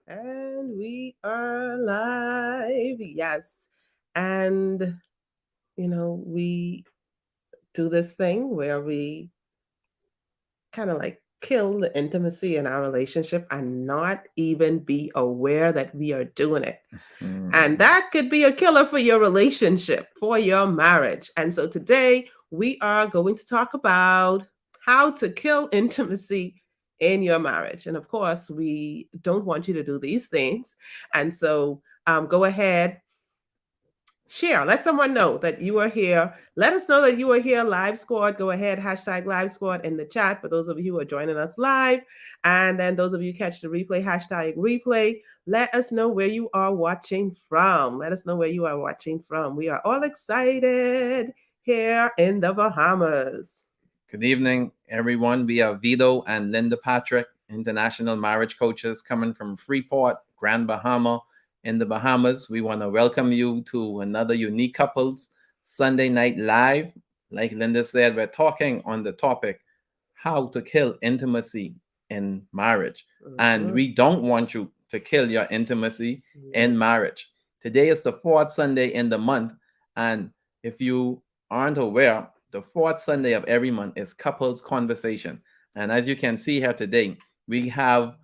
And we are live. Yes. And, we do this thing where we kind of like kill the intimacy in our relationship and not even be aware that we are doing it. And that could be a killer for your relationship, for your marriage. And so today we are going to talk about how to kill intimacy in your marriage. And of course, we don't want you to do these things. And so go ahead, share, let someone know that you are here. Let us know that you are here. Live Squad, go ahead, hashtag Live Squad in the chat for those of you who are joining us live. And then those of you catch the replay, hashtag replay. Let us know where you are watching from. Let us know where you are watching from. We are all excited here in the Bahamas. Good evening, everyone. We are Vito and Linda Patrick, international marriage coaches coming from Freeport, Grand Bahama, in the Bahamas. We want to welcome you to another Unique Couples Sunday Night Live. Like Linda said, we're talking on the topic, how to kill intimacy in marriage. And we don't want you to kill your intimacy in marriage. Today is the fourth Sunday in the month. And if you aren't aware, the fourth Sunday of every month is Couples Conversation. And as you can see here today, we have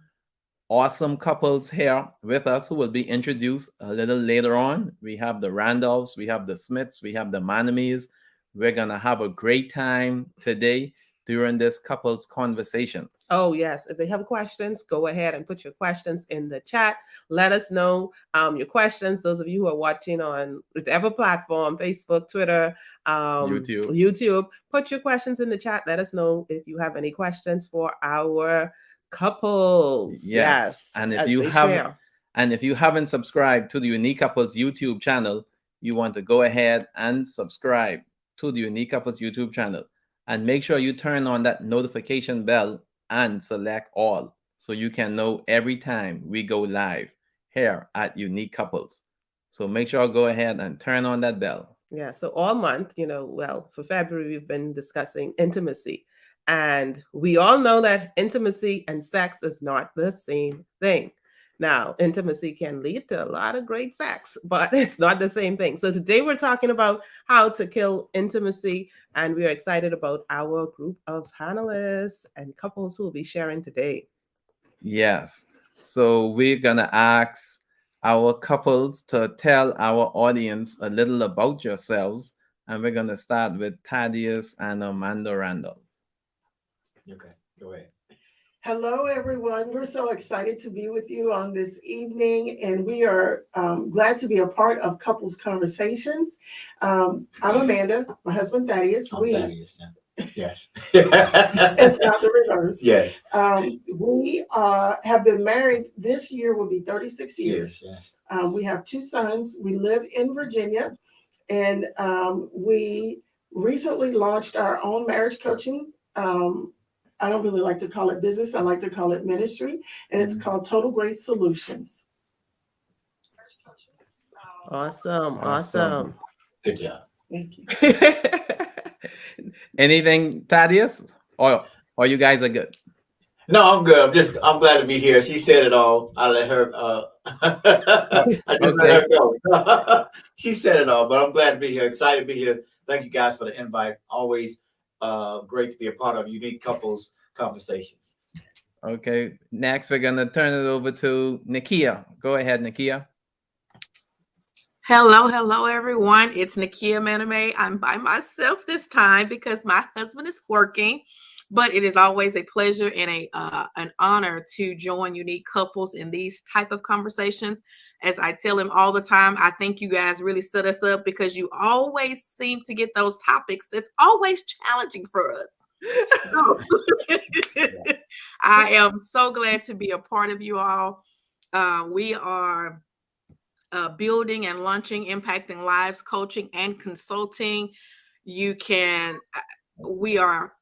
awesome couples here with us who will be introduced a little later on. We have the Randolphs, we have the Smiths, we have the Manamees. We're going to have a great time today during this couples conversation. Oh, yes. If they have questions, go ahead and put your questions in the chat. Let us know your questions. Those of you who are watching on whatever platform, Facebook, Twitter, YouTube, put your questions in the chat. Let us know if you have any questions for our couples. Yes. And if you haven't subscribed to the Unique Couples YouTube channel, you want to go ahead and subscribe to the Unique Couples YouTube channel. And make sure you turn on that notification bell and select all so you can know every time we go live here at Unique Couples. So make sure go ahead and turn on that bell. Yeah, so all month, for February, we've been discussing intimacy. And we all know that intimacy and sex is not the same thing. Now, intimacy can lead to a lot of great sex, but it's not the same thing. So today we're talking about how to kill intimacy, and we are excited about our group of panelists and couples who will be sharing today. Yes. So we're going to ask our couples to tell our audience a little about yourselves, and we're going to start with Thaddeus and Amanda Randolph. Okay, go ahead. Hello, everyone. We're so excited to be with you on this evening, and we are glad to be a part of Couples Conversations. I'm Amanda, my husband Thaddeus. Thaddeus, yeah. Yes. It's not the reverse. Yes. We have been married. This year will be 36 years. Yes. We have two sons. We live in Virginia, and we recently launched our own marriage coaching. I don't really like to call it business. I like to call it ministry, and it's called Total Grace Solutions. Awesome. Good job. Thank you. Anything, Thaddeus? Or you guys are good? No, I'm good. I'm glad to be here. She said it all. I let her. I just let her go. She said it all, but I'm glad to be here. Excited to be here. Thank you guys for the invite. Always great to be a part of Unique Couples Conversations. Okay. Next, we're gonna turn it over to Nakia. Go ahead, Nakia. Hello, everyone. It's Nakia Maname. I'm by myself this time because my husband is working, but it is always a pleasure and an honor to join Unique Couples in these type of conversations. As I tell him all the time, I think you guys really set us up because you always seem to get those topics that's always challenging for us. So, I am so glad to be a part of you all. We are building and launching Impacting Lives coaching and consulting. We are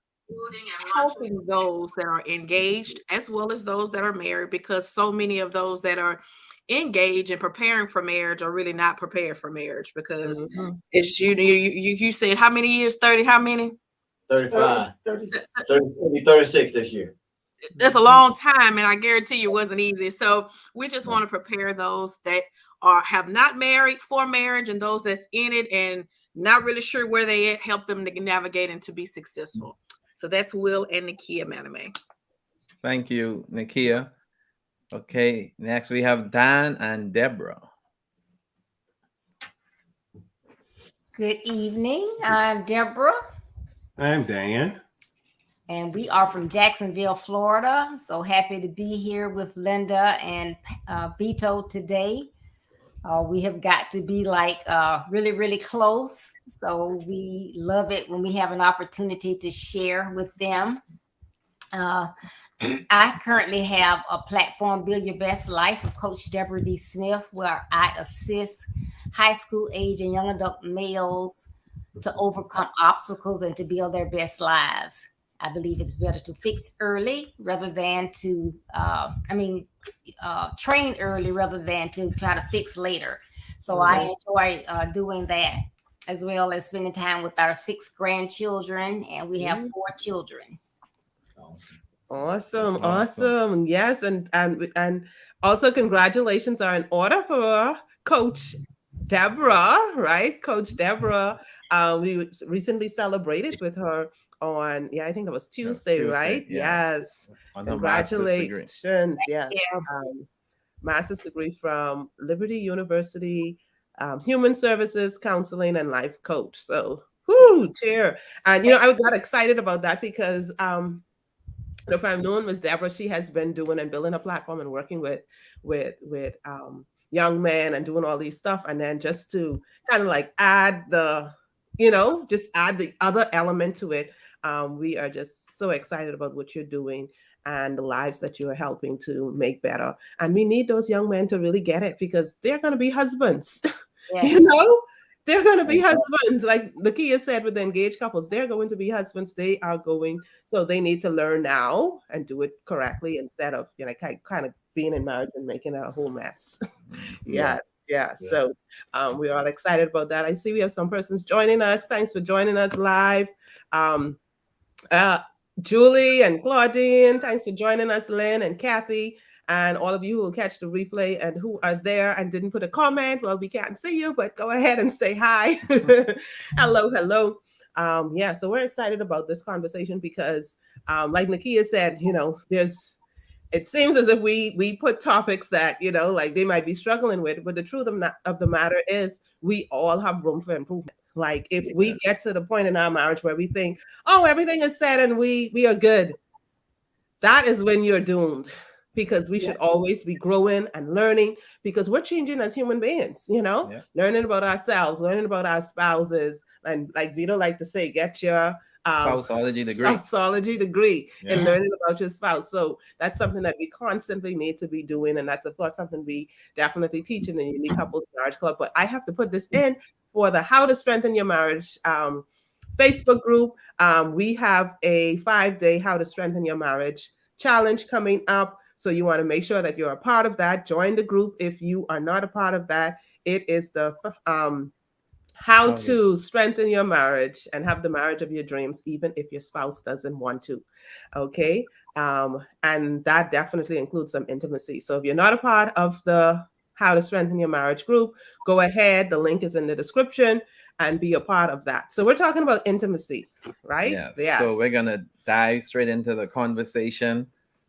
helping those that are engaged as well as those that are married, because so many of those that are engaged and preparing for marriage are really not prepared for marriage, because it's you said how many years? 30, how many? 35. 36 this year. that's a long time, and I guarantee you it wasn't easy. So we just want to prepare those that have not married for marriage, and those that's in it and not really sure where they at, help them to navigate and to be successful. So that's Will and Nakia Maname. Thank you, Nakia. Okay, next we have Dan and Deborah. Good evening. I'm Deborah. I'm Dan. And we are from Jacksonville, Florida. So happy to be here with Linda and Vito today. We have got to be like really, really close. So we love it when we have an opportunity to share with them. I currently have a platform, Build Your Best Life, of Coach Deborah D. Smith, where I assist high school age and young adult males to overcome obstacles and to build their best lives. I believe it's better to fix early rather than to, train early rather than to try to fix later. So I enjoy doing that, as well as spending time with our 6 grandchildren, and we have 4 children. Awesome. Yes, and also congratulations are in order for Coach Deborah, right? Coach Deborah. We recently celebrated with her on, I think it was Tuesday, right? Yes. Congratulations. Yes. Master's degree from Liberty University, Human Services, Counseling, and Life Coach. So, cheer. And, I got excited about that because, if I've known Ms. Deborah, she has been doing and building a platform and working with young men and doing all these stuff. And then just to kind of like add the other element to it. We are just so excited about what you're doing and the lives that you are helping to make better. And we need those young men to really get it because they're going to be husbands, Yes. They're going to be husbands. Like Nakia said with the engaged couples, they're going to be husbands. So they need to learn now and do it correctly instead of, kind of being in marriage and making it a whole mess. Yeah. So we're all excited about that. I see we have some persons joining us. Thanks for joining us live. Julie and Claudine, thanks for joining us. Lynn and Kathy. And all of you who will catch the replay and who are there and didn't put a comment, well, we can't see you, but go ahead and say hi. Hello. So we're excited about this conversation because, like Nakia said, it seems as if we put topics that, like they might be struggling with, but the truth of the matter is we all have room for improvement. Like if we get to the point in our marriage where we think, oh, everything is set and we are good, that is when you're doomed. Because we should always be growing and learning because we're changing as human beings, learning about ourselves, learning about our spouses. And like Vito like to say, get your spouseology degree and learning about your spouse. So that's something that we constantly need to be doing. And that's, of course, something we definitely teach in the Unique Couples Marriage Club. But I have to put this in for the How to Strengthen Your Marriage Facebook group. We have a 5-day How to Strengthen Your Marriage challenge coming up. So you want to make sure that you're a part of that. Join the group. If you are not a part of that, it is the how to strengthen your marriage and have the marriage of your dreams, even if your spouse doesn't want to. Okay. And that definitely includes some intimacy. So if you're not a part of the How to Strengthen Your Marriage group, go ahead. The link is in the description and be a part of that. So we're talking about intimacy, right? Yes. So we're going to dive straight into the conversation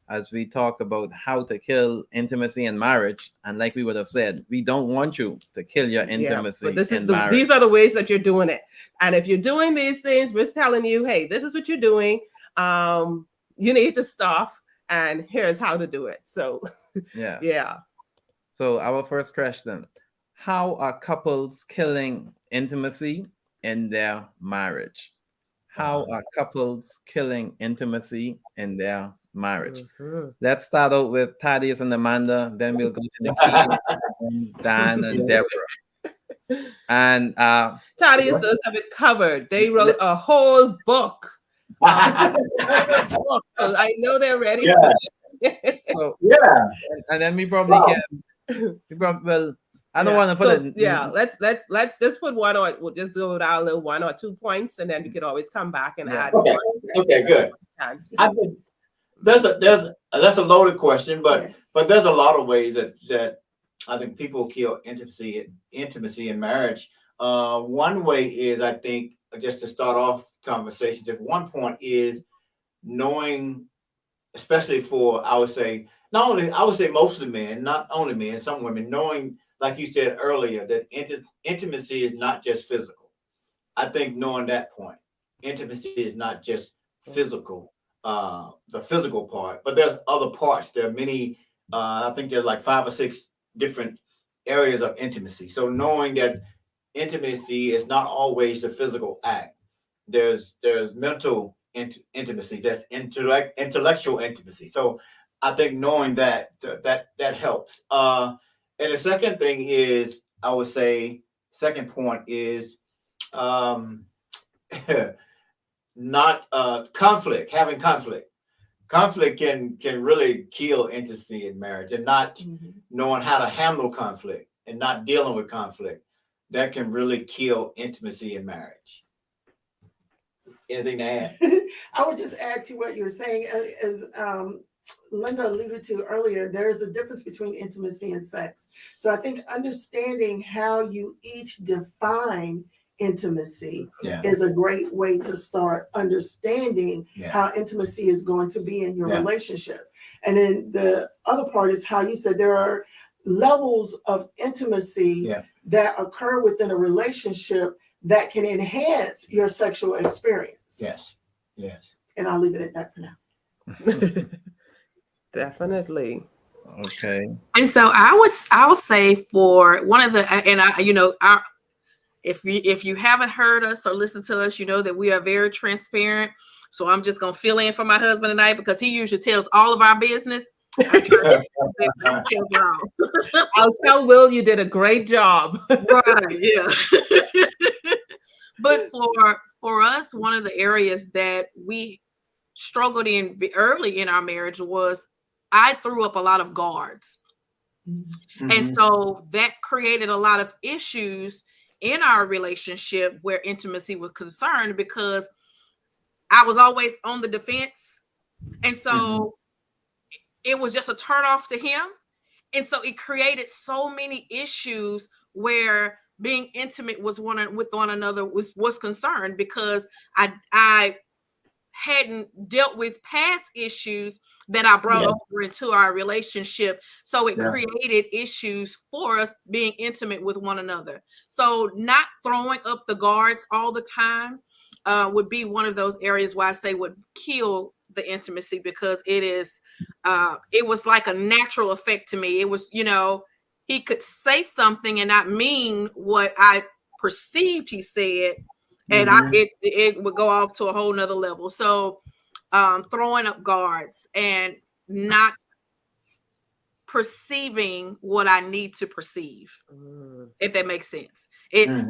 as we talk about how to kill intimacy in marriage. And like we would have said, we don't want you to kill your intimacy but in marriage. These are the ways that you're doing it. And if you're doing these things, we're telling you, hey, this is what you're doing. You need to stop. And here's how to do it. So, yeah. So our first question, how are couples killing intimacy in their marriage? How are couples killing intimacy in their marriage? Let's start out with Thaddeus and Amanda, then we'll go to Nakia, Dan and Deborah. And Thaddeus does have it covered. They wrote a whole book. So I know they're ready. So and then we probably can. I don't want to put it. Yeah, let's just put one or we'll just do our little 1 or 2 points, and then we could always come back and add. Okay, good. That's a loaded question, but Yes. there's a lot of ways that I think people kill intimacy in marriage. One way is, I think, just to start off conversations, at one point is knowing, especially for, I would say, not only, I would say most of the men, not only men, some women, knowing, like you said earlier, that intimacy is not just physical. I think knowing that point, intimacy is not just physical, the physical part, but there's other parts. There are many, I think there's like 5 or 6 different areas of intimacy. So knowing that intimacy is not always the physical act. There's mental intimacy, that's intellectual intimacy. So I think knowing that helps. And the second thing is, I would say, second point is, um, not conflict. Having conflict can really kill intimacy in marriage, and not Mhm. knowing how to handle conflict and not dealing with conflict, that can really kill intimacy in marriage. Anything to add? I would just add to what you're saying, as Linda alluded to earlier, there is a difference between intimacy and sex. So I think understanding how you each define intimacy Yeah. is a great way to start understanding Yeah. how intimacy is going to be in your Yeah. relationship. And then the other part is how you said there are levels of intimacy Yeah. that occur within a relationship that can enhance your sexual experience. Yes. Yes. And I'll leave it at that for now. Definitely. Okay. And so I'll say for one of the, and if you haven't heard us or listened to us, you know that we are very transparent. So I'm just gonna fill in for my husband tonight, because he usually tells all of our business. I try to tell y'all. I'll tell Will you did a great job. Right, yeah. But for us, one of the areas that we struggled in early in our marriage was I threw up a lot of guards. Mm-hmm. And so that created a lot of issues in our relationship where intimacy was concerned, because I was always on the defense. And so it was just a turnoff to him. And so it created so many issues where being intimate with one another was concerned, because I hadn't dealt with past issues that I brought over into our relationship. So it created issues for us being intimate with one another. So not throwing up the guards all the time would be one of those areas where I say would kill the intimacy, because it was like a natural effect to me. It was, he could say something and not mean what I perceived he said. And it would go off to a whole nother level. So throwing up guards and not perceiving what I need to perceive, if that makes sense. It's,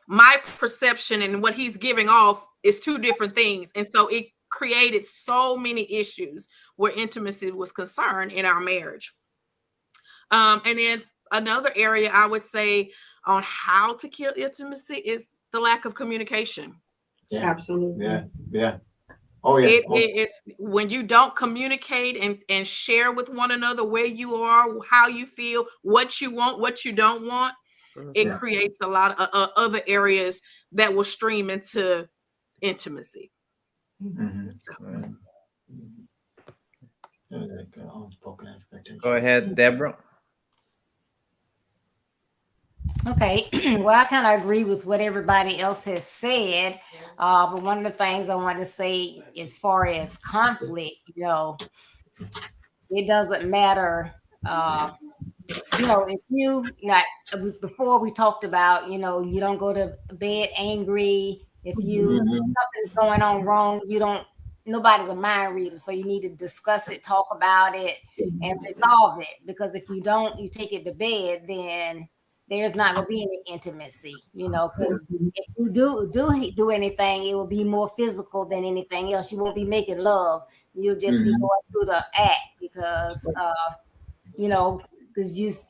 my perception and what he's giving off is two different things. And so it created so many issues where intimacy was concerned in our marriage. And then another area I would say on how to kill intimacy is the lack of communication. Yeah. Absolutely. Yeah. Yeah. Oh yeah. It's when you don't communicate and share with one another where you are, how you feel, what you want, what you don't want, it creates a lot of other areas that will stream into intimacy. So. Go ahead, Deborah. Okay, well, I kind of agree with what everybody else has said, but one of the things I want to say as far as conflict, it doesn't matter, if before we talked about, you don't go to bed angry. If something's going on wrong, nobody's a mind reader, so you need to discuss it, talk about it, and resolve it, because if you don't, you take it to bed, then there's not going to be any intimacy, because if you do anything, it will be more physical than anything else. You won't be making love. You'll just be going through the act, because, because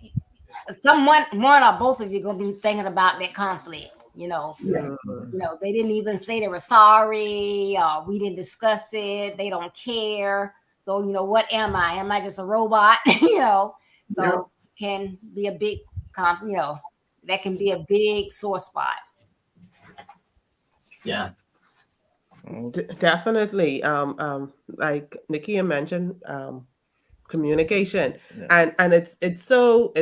one or both of you going to be thinking about that conflict, they didn't even say they were sorry, or we didn't discuss it. They don't care. So, what am I? Am I just a robot? So can be a big, that can be a big sore spot. Yeah. Definitely. Like Nikia mentioned, communication, Yeah. and it's so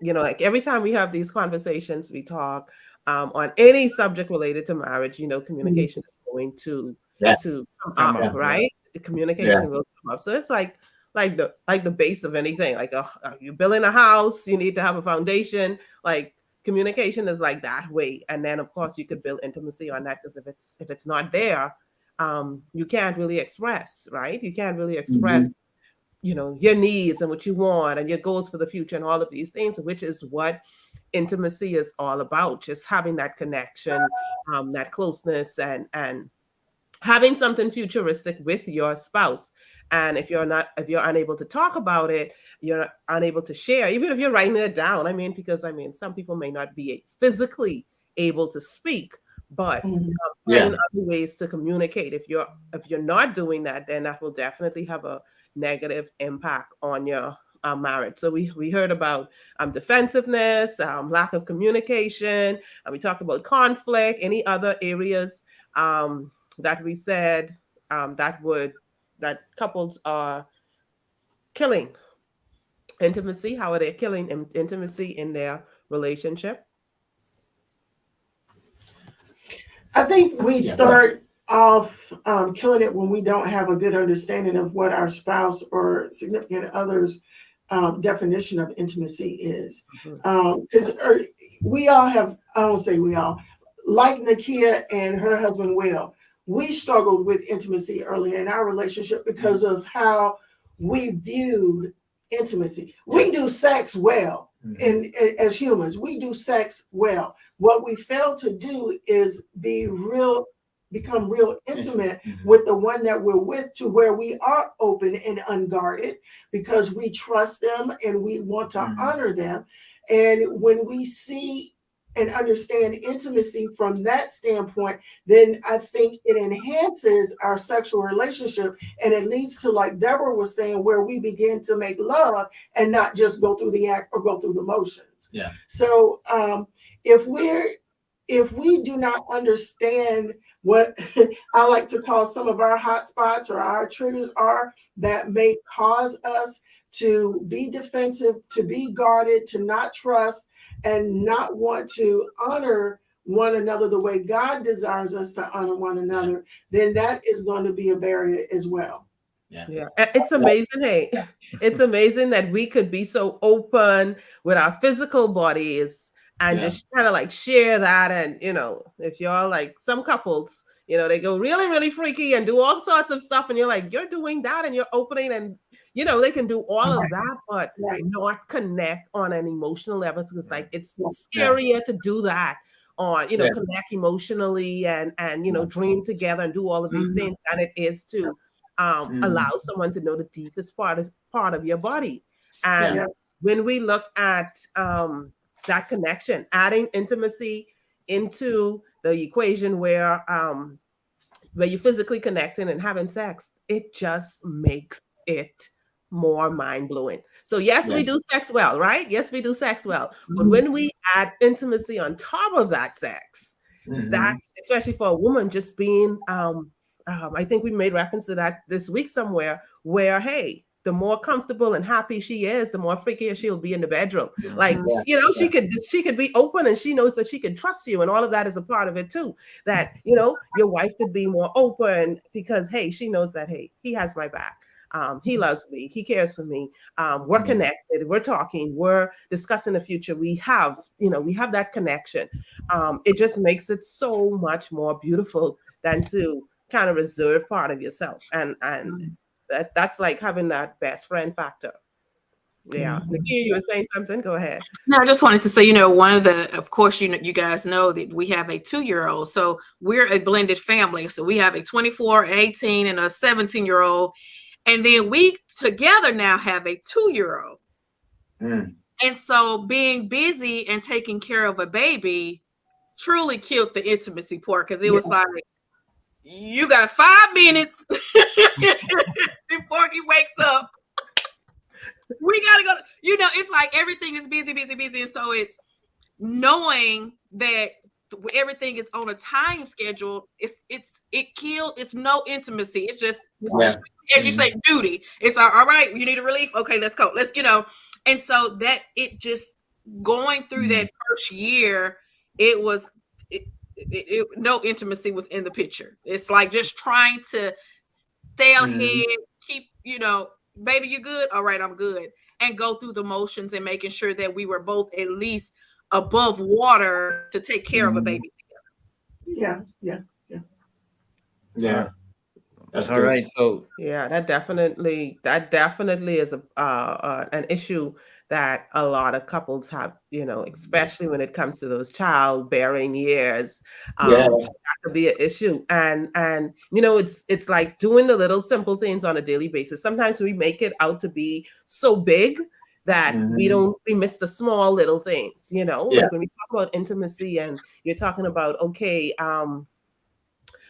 like every time we have these conversations, we talk on any subject related to marriage. Communication is going Yeah. to come Come up, up, yeah. right? The Yeah. communication will come up. So it's like the base of anything. Like you're building a house, you need to have a foundation. Like communication is like that way, and then of course you could build intimacy on that, because if it's not there, you can't really express, right? You can't really express your needs and what you want and your goals for the future and all of these things, which is what intimacy is all about. Just having that connection, that closeness, and having something futuristic with your spouse. And if you're unable to talk about it, you're unable to share, even if you're writing it down. Because some people may not be physically able to speak, but finding other ways to communicate. If you're not doing that, then that will definitely have a negative impact on your marriage. So we heard about defensive,ness, lack of communication. We talked about conflict. Any other areas that we said that couples are killing intimacy? How are they killing intimacy in their relationship? I think we start off killing it when we don't have a good understanding of what our spouse or significant other's definition of intimacy is. Because we all have, I don't say we all, like Nakia and her husband Will, we struggled with intimacy early in our relationship because of how we viewed intimacy. We do sex well, and as humans, we do sex well. What we fail to do is become real intimate with the one that we're with, to where we are open and unguarded, because we trust them and we want to honor them. And when we see and understand intimacy from that standpoint, then I think it enhances our sexual relationship, and it leads to, like Deborah was saying, where we begin to make love and not just go through the act or go through the motions. Yeah. So if we do not understand what I like to call some of our hot spots or our triggers are, that may cause us to be defensive, to be guarded, to not trust, and not want to honor one another the way God desires us to honor one another, then that is going to be a barrier as well. Yeah. It's amazing. Hey, it's amazing that we could be so open with our physical bodies and just kind of like share that. And, if you're like some couples, they go really, really freaky and do all sorts of stuff. And you're like, you're doing that and you're opening, and, they can do all of that, but not connect on an emotional level. Because it's scarier to do that on, connect emotionally and dream together and do all of these things than it is to allow someone to know the deepest part of your body. And when we look at that connection, adding intimacy into the equation where you're physically connecting and having sex, it just makes it more mind-blowing. So yes, we do sex well, right? Yes, we do sex well. But when we add intimacy on top of that sex, that's, especially for a woman, just being I think we made reference to that this week somewhere, where, hey, the more comfortable and happy she is, the more freakier she'll be in the bedroom. She could be open, and she knows that she can trust you, and all of that is a part of it too. That, your wife could be more open because, hey, she knows that, hey, he has my back. He loves me. He cares for me. We're connected. We're talking. We're discussing the future. We have that connection. It just makes it so much more beautiful than to kind of reserve part of yourself, and that's like having that best friend factor. Yeah. Nakia, you were saying something. Go ahead. No, I just wanted to say, one of the, of course, you guys know that we have a 2-year-old, so we're a blended family. So we have a 24, 18, and a 17-year-old, and then we together now have a 2-year-old. And so being busy and taking care of a baby truly killed the intimacy part, because it was like, you got 5 minutes before he wakes up. We gotta go. It's like everything is busy, and so it's knowing that everything is on a time schedule. It's no intimacy. It's just as you say, duty. It's all right. You need a relief. Okay, let's go. And so that it just going through that first year, it was no intimacy was in the picture. It's like just trying to stay ahead, keep, baby, you good? All right, I'm good. And go through the motions and making sure that we were both at least above water to take care of a baby Yeah. That's all good. right. So Yeah, that definitely is an issue that a lot of couples have, especially when it comes to those childbearing years. Yes. That could be an issue. And it's like doing the little simple things on a daily basis. Sometimes we make it out to be so big that we miss the small little things, like when we talk about intimacy and you're talking about, okay,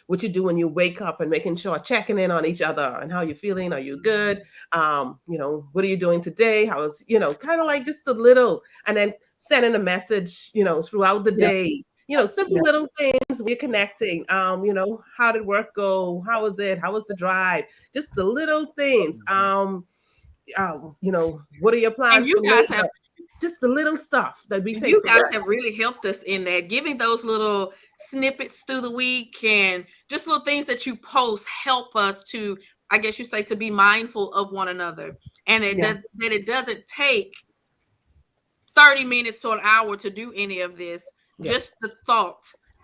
what you do when you wake up and making sure checking in on each other and how you're feeling. Are you good? What are you doing today? How is, kind of like just a little, and then sending a message, throughout the day, simple little things we're connecting. How did work go? How was it? How was the drive? Just the little things. What are your plans? And you guys have just the little stuff that we take. You guys have really helped us in that, giving those little snippets through the week and just little things that you post help us to, I guess you say, to be mindful of one another, and that it doesn't take 30 minutes to an hour to do any of this. Just the thought,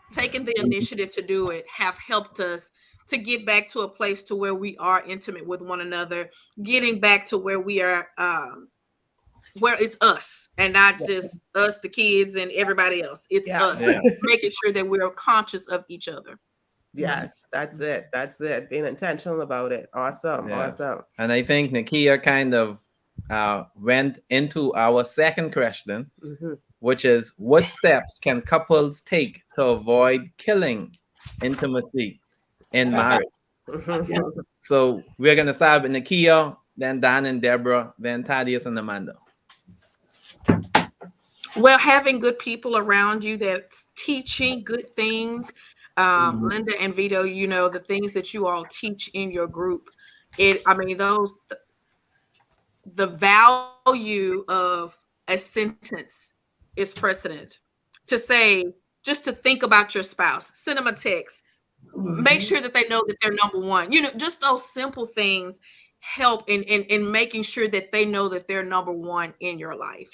taking the initiative to do it, have helped us to get back to a place to where we are intimate with one another, getting back to where we are where it's us and not just us, the kids and everybody else. It's us making sure that we're conscious of each other. Yes, that's it. Being intentional about it. Awesome. And I think Nakia kind of went into our second question, which is, what steps can couples take to avoid killing intimacy in marriage? So we're going to start with Nakia, then Dan and Deborah, then Thaddeus and Amanda. Well, having good people around you that's teaching good things. Linda and Vito, the things that you all teach in your group. The value of a sentence is precedent. To say, just to think about your spouse, send them a text, make sure that they know that they're number one. Just those simple things help in making sure that they know that they're number one in your life,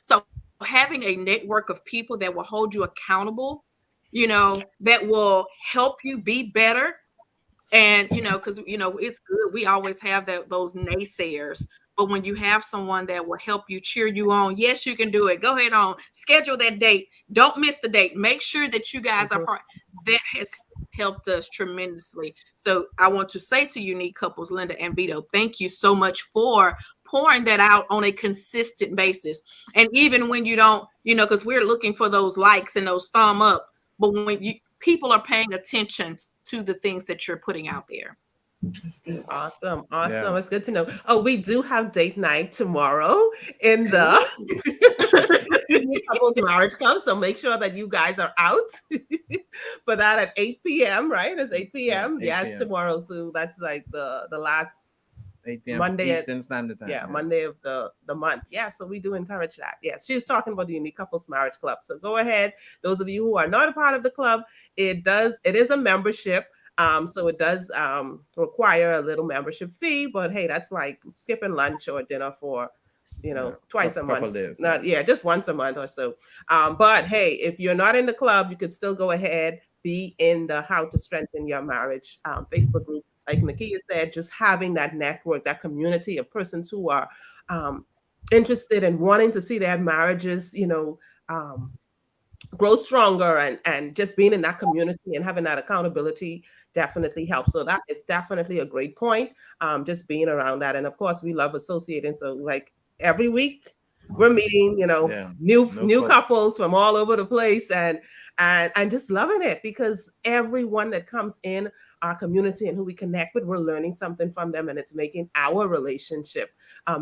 So having a network of people that will hold you accountable, that will help you be better. And, because, it's good. We always have those naysayers. But when you have someone that will help you, cheer you on, yes, you can do it. Go ahead on. Schedule that date. Don't miss the date. Make sure that you guys are part. That has helped us tremendously. So I want to say to Unique Couples, Linda and Vito, thank you so much for pouring that out on a consistent basis. And even when you don't, because we're looking for those likes and those thumb up, but when people are paying attention to the things that you're putting out there. Awesome. Yeah. It's good to know. Oh, we do have date night tomorrow in the Couples Marriage Club. So make sure that you guys are out for that at 8 p.m. Right? It's 8 p.m. Yes, 8 p.m. tomorrow. So that's like the last 8 p.m. Monday Eastern Standard Time. Yeah, Monday of the month. Yeah, so we do encourage that. Yes, she's talking about the Unique Couples Marriage Club. So go ahead. Those of you who are not a part of the club, it is a membership. So it does require a little membership fee, but hey, that's like skipping lunch or dinner for, twice a month. Just once a month or so. But hey, if you're not in the club, you could still go ahead, be in the How to Strengthen Your Marriage Facebook group. Like Nakia said, just having that network, that community of persons who are interested in wanting to see their marriages, grow stronger and just being in that community and having that accountability definitely helps. So that is definitely a great point. Just being around that. And of course, we love associating. So like every week we're meeting, new couples from all over the place. And and I'm just loving it because everyone that comes in our community and who we connect with, we're learning something from them, and it's making our relationship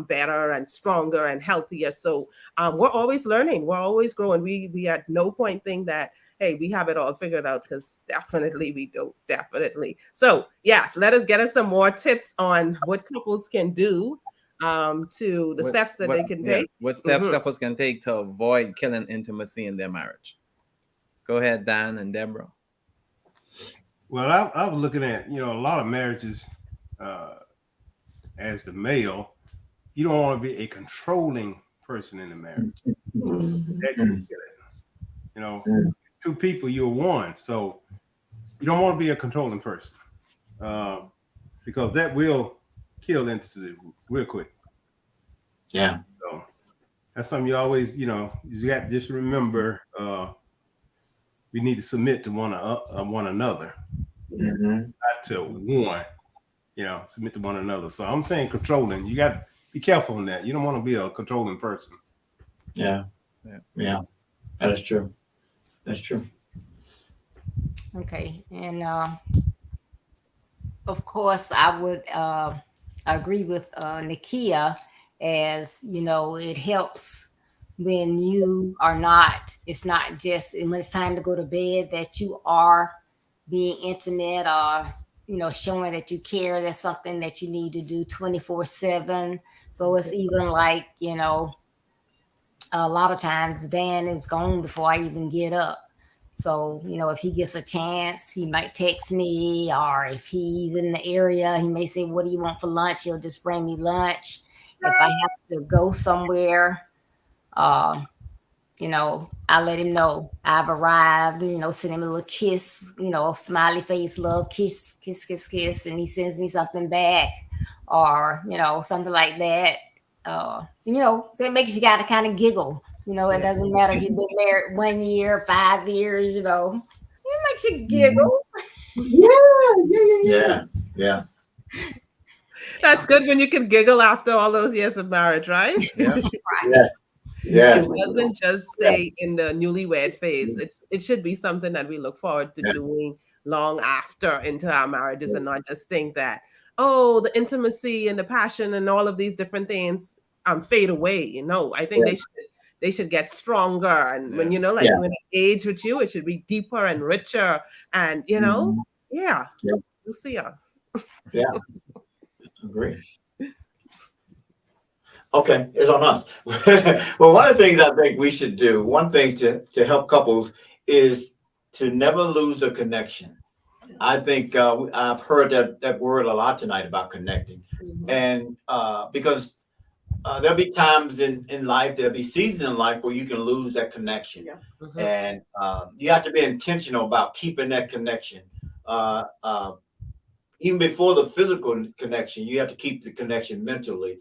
better and stronger and healthier. So we're always learning, we're always growing. We at no point think that, hey, we have it all figured out, because definitely we don't. Definitely. So yes, let us get us some more tips on what couples can do, to the steps that they can take. What steps Mhm. couples can take to avoid killing intimacy in their marriage? Go ahead, Dan and Deborah. Well, I was looking at, a lot of marriages, as the male, you don't want to be a controlling person in the marriage. Mhm. That can kill it. Two people, you're one. So you don't want to be a controlling person, because that will kill intimacy real quick. Yeah. So that's something you always, you got to just remember, we need to submit to one another, Mhm. not to one, submit to one another. So I'm saying controlling, you got to be careful on that. You don't want to be a controlling person. Yeah. Yeah. That is true. That's true. Okay. And of course, I would agree with Nakia, as it helps when you are not, it's not just when it's time to go to bed that you are being intimate, or showing that you care. That's something that you need to do 24/7. So it's even like, a lot of times Dan is gone before I even get up. So, if he gets a chance, he might text me, or if he's in the area, he may say, "What do you want for lunch?" He'll just bring me lunch. If I have to go somewhere, uh, I let him know I've arrived, send him a little kiss, smiley face, love, kiss, kiss, kiss, kiss. And he sends me something back, or, something like that. So it makes you got to kind of giggle. It doesn't matter if you've been married 1 year, 5 years, it makes you giggle. Yeah. Yeah. That's good when you can giggle after all those years of marriage, right? Yeah. Yes. Yes. It doesn't just stay in the newlywed phase. It should be something that we look forward to doing long after into our marriages, and not just think that, oh, the intimacy and the passion and all of these different things fade away. I think they should get stronger. And when like Yeah. when I age with you, it should be deeper and richer. And Mhm. yeah, Yeah. we'll see ya. Yeah. Agree. Okay, it's on us. Well, one of the things I think we should do, one thing to help couples, is to never lose a connection. I think I've heard that word a lot tonight about connecting, and because there'll be times in life, there'll be seasons in life where you can lose that connection, Mhm. and you have to be intentional about keeping that connection. Uh, uh, Even before the physical connection, you have to keep the connection mentally,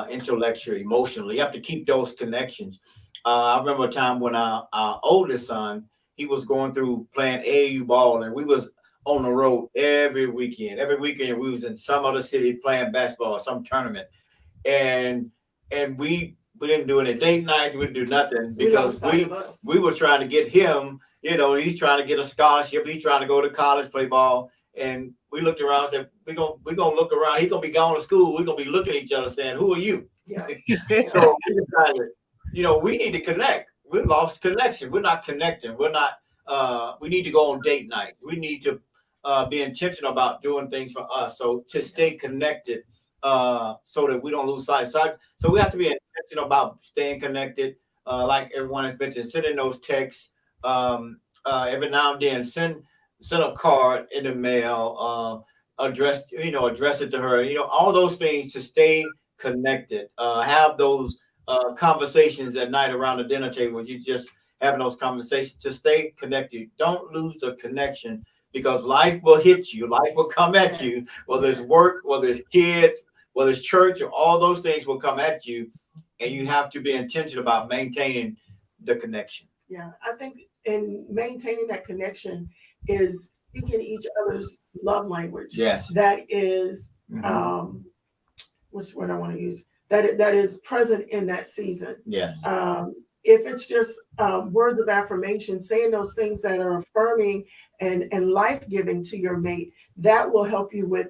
intellectually, emotionally. You have to keep those connections. I remember a time when our oldest son, he was going through playing AAU ball, and we was on the road every weekend. Every weekend we was in some other city playing basketball or some tournament, and we didn't do any date nights. We didn't do nothing because we were trying to get him. He's trying to get a scholarship. He's trying to go to college, play ball. And we looked around and said, we're gonna look around. He's gonna be going to school. We're gonna be looking at each other saying, who are you? Yeah. So we decided, we need to connect. We lost connection. We're not connecting. We're not we need to go on date night. We need to be intentional about doing things for us. So to stay connected, so that we don't lose sight. So we have to be intentional about staying connected. Like everyone has mentioned, sending those texts every now and then. Send a card in the mail, address it to her, all those things to stay connected. Have those conversations at night around the dinner table. You just having those conversations to stay connected. Don't lose the connection, because life will hit you. Life will come at you, whether it's work, whether it's kids, whether it's church, or all those things will come at you. And you have to be intentional about maintaining the connection. Yeah, I think in maintaining that connection is speaking each other's love language. Yes. That is, what's the word I want to use? That is present in that season. Yes. if it's just words of affirmation, saying those things that are affirming and life-giving to your mate, that will help you with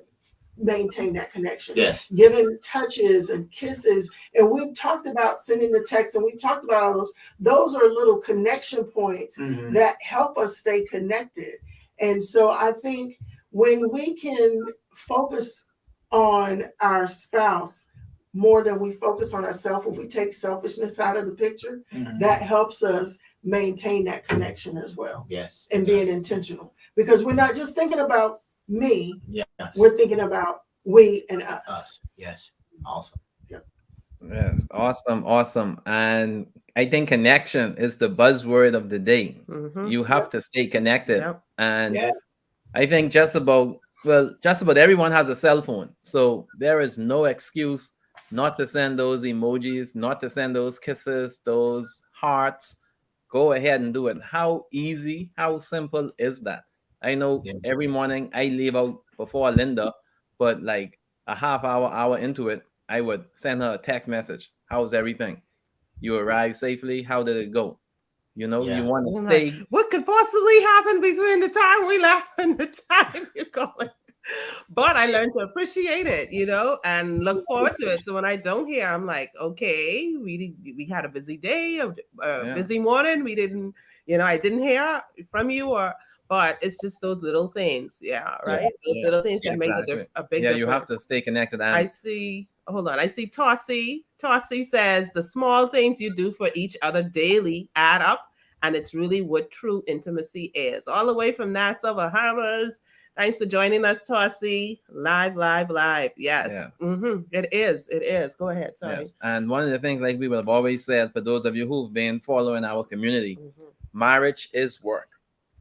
maintain that connection. Yes. Giving touches and kisses. And we've talked about sending the text, and we've talked about all those. Those are little connection points that help us stay connected. And so I think when we can focus on our spouse more than we focus on ourselves, if we take selfishness out of the picture, that helps us maintain that connection as well. Yes. And being intentional. Because we're not just thinking about me, Yes. we're thinking about we and us. Yes. Awesome. Yes, awesome. And I think connection is the buzzword of the day. You have to stay connected. Yep. And Yeah. I think just about everyone has a cell phone. So there is no excuse not to send those emojis, not to send those kisses, those hearts. Go ahead and do it. How easy, how simple is that? I know every morning I leave out before Linda, but like a half hour into it, I would send her a text message. How's everything? You arrived safely? How did it go? You know, you want to stay. What could possibly happen between the time we left and the time you're going? But I learned to appreciate it, you know, and look forward to it. So when I don't hear, I'm like, okay, we had a busy day, a busy morning. We didn't, you know, I didn't hear from you, but it's just those little things, right? Those little things that make a big difference. Yeah, you have to stay connected. And I see Tossie. Tossie says the small things you do for each other daily add up, and it's really what true intimacy is. All the way from Nassau, Bahamas. Thanks for joining us, Tossie. Live. Yes. It is. Go ahead, sorry. Yes. And one of the things, like we have always said, for those of you who've been following our community, marriage is work.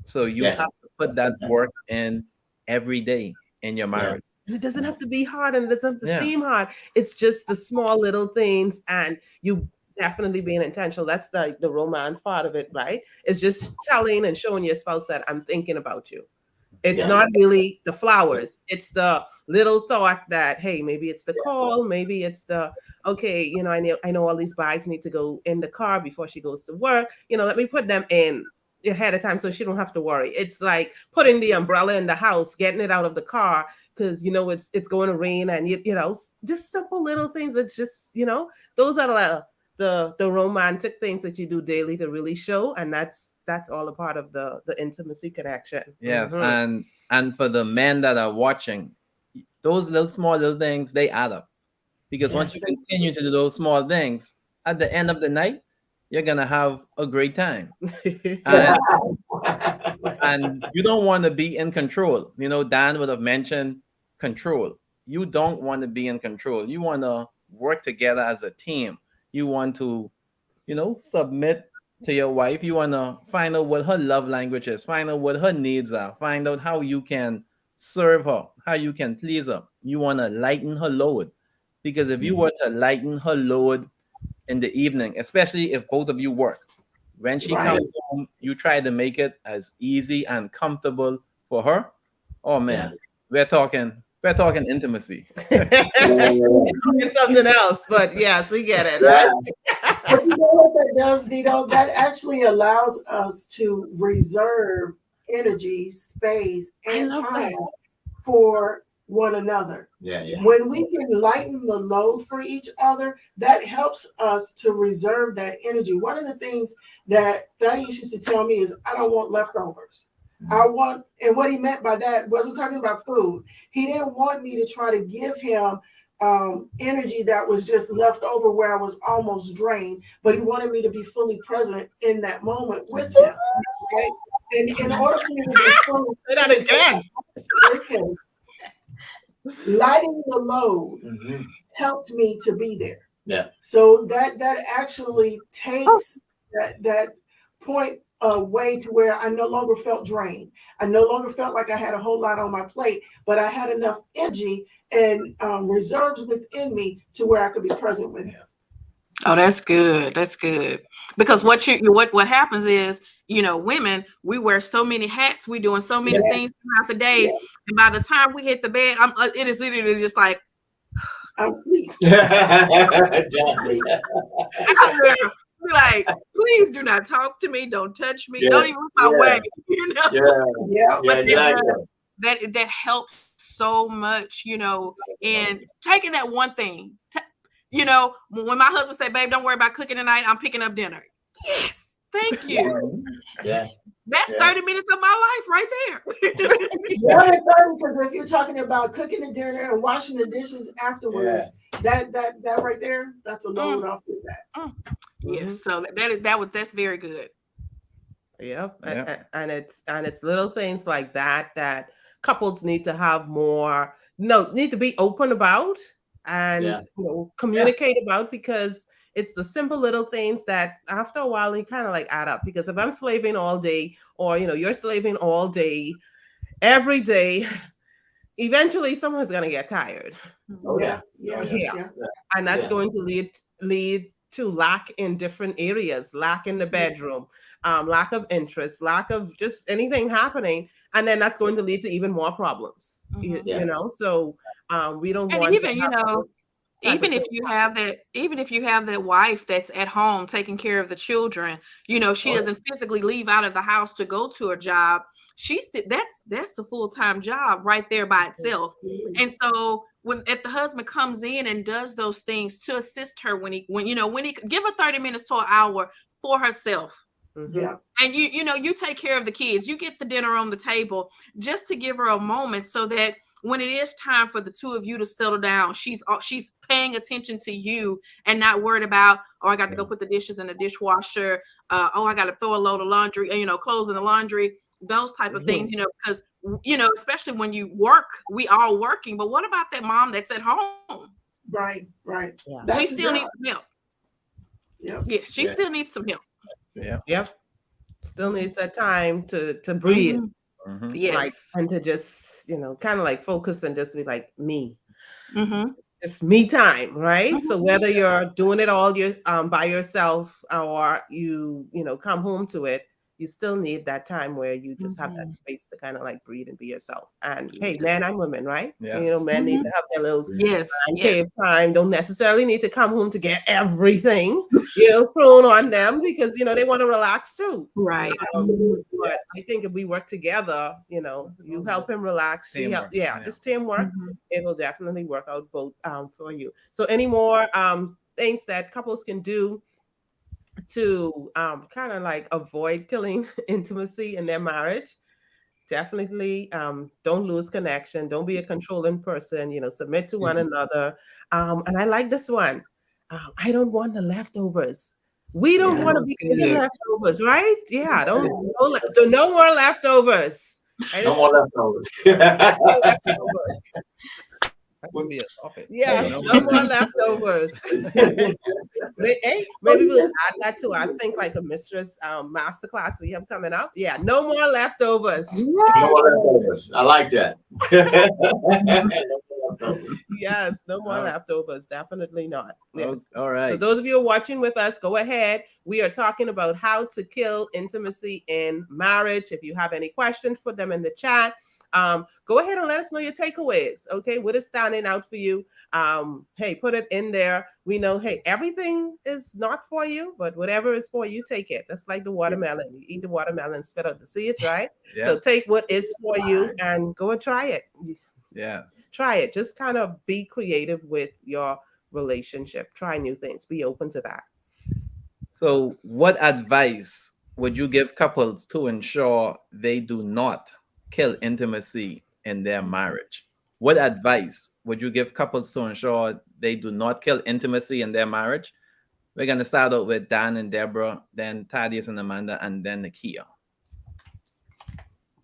So you have to put that work in every day in your marriage. It doesn't have to be hard, and it doesn't have to seem hard. It's just the small little things, and you definitely being intentional. That's the romance part of it, right? It's just telling and showing your spouse that I'm thinking about you. It's not really the flowers. It's the little thought that, hey, maybe it's the call, maybe it's the, okay, you know, I know all these bags need to go in the car before she goes to work. You know, let me put them in ahead of time so she don't have to worry. It's like putting the umbrella in the house, getting it out of the car because you know it's going to rain, and you know, just simple little things. It's just, you know, those are the romantic things that you do daily to really show, and that's all a part of the intimacy connection. Yes. And for the men that are watching, those small little things, they add up, because once you continue to do those small things, at the end of the night you're gonna have a great time. And you don't want to be in control. You know, Dan would have mentioned control. You don't want to be in control. You want to work together as a team. You want to, you know, submit to your wife. You want to find out what her love language is, find out what her needs are, find out how you can serve her, how you can please her. You want to lighten her load, because if you were to lighten her load in the evening, especially if both of you work, when she comes home, you try to make it as easy and comfortable for her. Oh man, we're talking intimacy. Talking something else, but yes, we get it, right? But you know what that does, Vito? That actually allows us to reserve energy, space, and time for one another. When we can lighten the load for each other, that helps us to reserve that energy. One of the things that Thaddeus used to tell me is, I don't want leftovers. I want, and what he meant by that wasn't talking about food. He didn't want me to try to give him energy that was just left over where I was almost drained, but he wanted me to be fully present in that moment with him. Right? And in order for me to be fully present with him, lighting the load helped me to be there. So that actually takes that point away to where I no longer felt drained. I no longer felt like I had a whole lot on my plate, but I had enough energy and reserves within me to where I could be present with him. Oh, that's good. That's good. Because what happens is, you know, women, we wear so many hats, we doing so many things throughout the day, and by the time we hit the bed, it is literally just like, I'm asleep. I like, please do not talk to me. Don't touch me. Yeah, Don't even look my yeah. way. You know. Yeah, Yeah. yeah, But exactly. that helps so much, you know, and taking that one thing, you know, when my husband said, babe, don't worry about cooking tonight, I'm picking up dinner. Yes, thank you. Yes. That's Yes. 30 minutes of my life right there. More than 30, because if you're talking about cooking the dinner and washing the dishes afterwards, that right there, that's a load off with that. Yes, so that's very good. Yep. Yeah. And it's little things like that that couples need to have more, no, need to be open about and Yeah. communicate about, because it's the simple little things that after a while you kind of like add up. Because if I'm slaving all day, or you're slaving all day, every day, eventually someone's gonna get tired. Oh Yeah, yeah. yeah, Yeah. yeah. And that's Yeah. going to lead to lack in different areas, lack in the bedroom, lack of interest, lack of just anything happening, and then that's going to lead to even more problems. Yeah. So we don't And want to even, have those type of even if things you happen. have that wife that's at home taking care of the children, she Oh, doesn't physically leave out of the house to go to a job. That's a full-time job right there by itself. And so if the husband comes in and does those things to assist her when he give her 30 minutes to an hour for herself. Yeah. And you take care of the kids, you get the dinner on the table, just to give her a moment, so that when it is time for the two of you to settle down, she's paying attention to you and not worried about, oh, I got to go put the dishes in the dishwasher. Oh, I got to throw a load of laundry, clothes in the laundry, those type of things, because, especially when you work, we all working. But what about that mom that's at home? Right. Yeah. She That's a still job. needs some help. Yep. Yeah, she still needs some help. Yeah. Yep. Still needs that time to breathe. Mhm. Yes. Like, and to just kind of like focus and just be like me. It's me time, right? So whether you're doing it all by yourself, or you come home to it, you still need that time where you just have that space to kind of like breathe and be yourself. And hey, men and women, right? Yes. Men need to have their little Yes. cave time. Don't necessarily need to come home to get everything thrown on them, because they want to relax too. Right. But I think if we work together, you help him relax, she help, Teamwork. just teamwork. It will definitely work out both for you. So any more things that couples can do to kind of like avoid killing intimacy in their marriage? Definitely don't lose connection. Don't be a controlling person. Submit to one another. And I like this one. I don't want the leftovers. We don't want to be given leftovers, right? Yeah, no more leftovers. no more leftovers. No leftovers. That would be a topic. Yes, You know? no more leftovers. Hey, maybe we'll add that to, I think, like a mistress masterclass we have coming up. Yeah, no more leftovers. No more leftovers. I like that. Yes, no more Oh. leftovers. Definitely not. Yes. All right. So those of you who are watching with us, go ahead. We are talking about how to kill intimacy in marriage. If you have any questions, put them in the chat. Go ahead and let us know your takeaways. Okay, what is standing out for you? Hey, put it in there. We know, hey, everything is not for you, but whatever is for you, take it. That's like the watermelon. You eat the watermelon, spit out the seeds, right? Yeah. So take what is for you and go and try it. Yes. Try it. Just kind of be creative with your relationship. Try new things. Be open to that. So, what advice would you give couples to ensure they do not kill intimacy in their marriage? What advice would you give couples to ensure they do not kill intimacy in their marriage? We're going to start out with Dan and Deborah, then Thaddeus and Amanda, and then Nakia.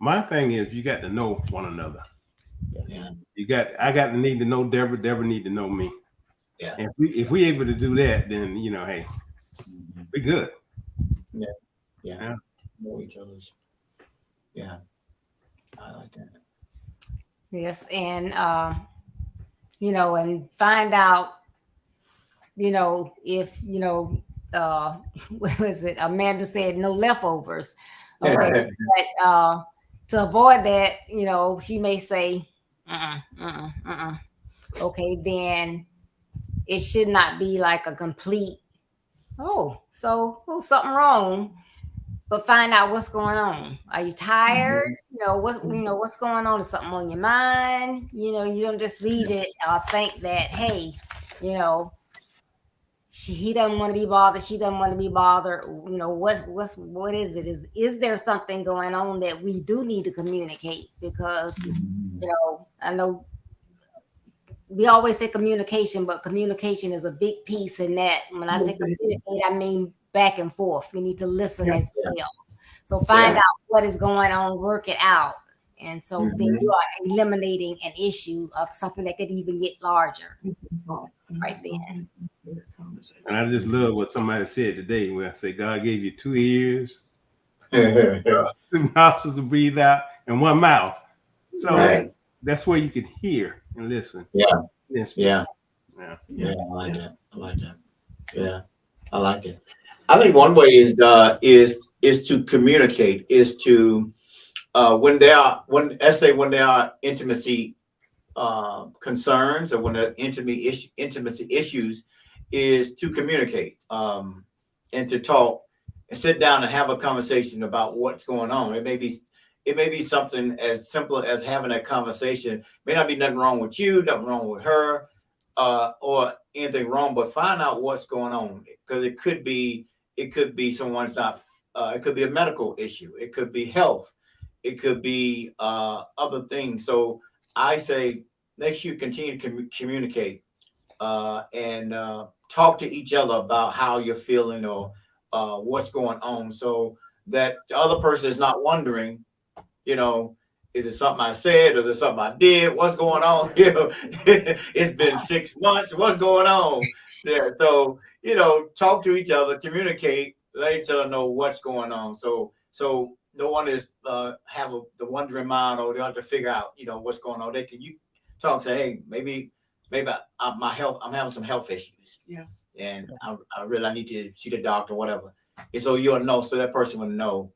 My thing is, you got to know one another. Yeah. I got to need to know Deborah. Deborah need to know me. Yeah. And if we able to do that, then hey, we good. Yeah. Know each other's. Yeah. I like that. Yes, and and find out, if what was it? Amanda said no leftovers. Okay, but to avoid that, she may say, okay, then it should not be like a complete something wrong, but find out what's going on. Are you tired? What's going on? Is something on your mind? You don't just leave it or think that, hey, he doesn't want to be bothered. She doesn't want to be bothered. What is it? Is there something going on that we do need to communicate? Because I know we always say communication, but communication is a big piece in that. When I say communicate, I mean back and forth. We need to listen as well. So find out what is going on, work it out. And so then you are eliminating an issue of something that could even get larger right then. And I just love what somebody said today where I say God gave you 2 ears, 2 nostrils to breathe out, and 1 mouth. So that's where you can hear and listen. Yeah. Yeah. I like that. Yeah, I like it. I think one way is to communicate, is to when there are intimacy concerns, or when there are intimacy issues, is to communicate and to talk and sit down and have a conversation about what's going on. It may be something as simple as having that conversation. May not be nothing wrong with you, nothing wrong with her, or anything wrong, but find out what's going on, because it could be someone's not. It could be a medical issue. It could be health. It could be other things. So I say, make sure you continue to communicate and talk to each other about how you're feeling or what's going on, so that the other person is not wondering, is it something I said? Is it something I did? What's going on? It's been 6 months. What's going on there? So, talk to each other, communicate, let each other know what's going on. So no one is have the wondering mind, or they have to figure out, what's going on. You talk and say, hey, maybe my health, I'm having some health issues. Yeah. And I really need to see the doctor, whatever. And so you'll know, so that person will know.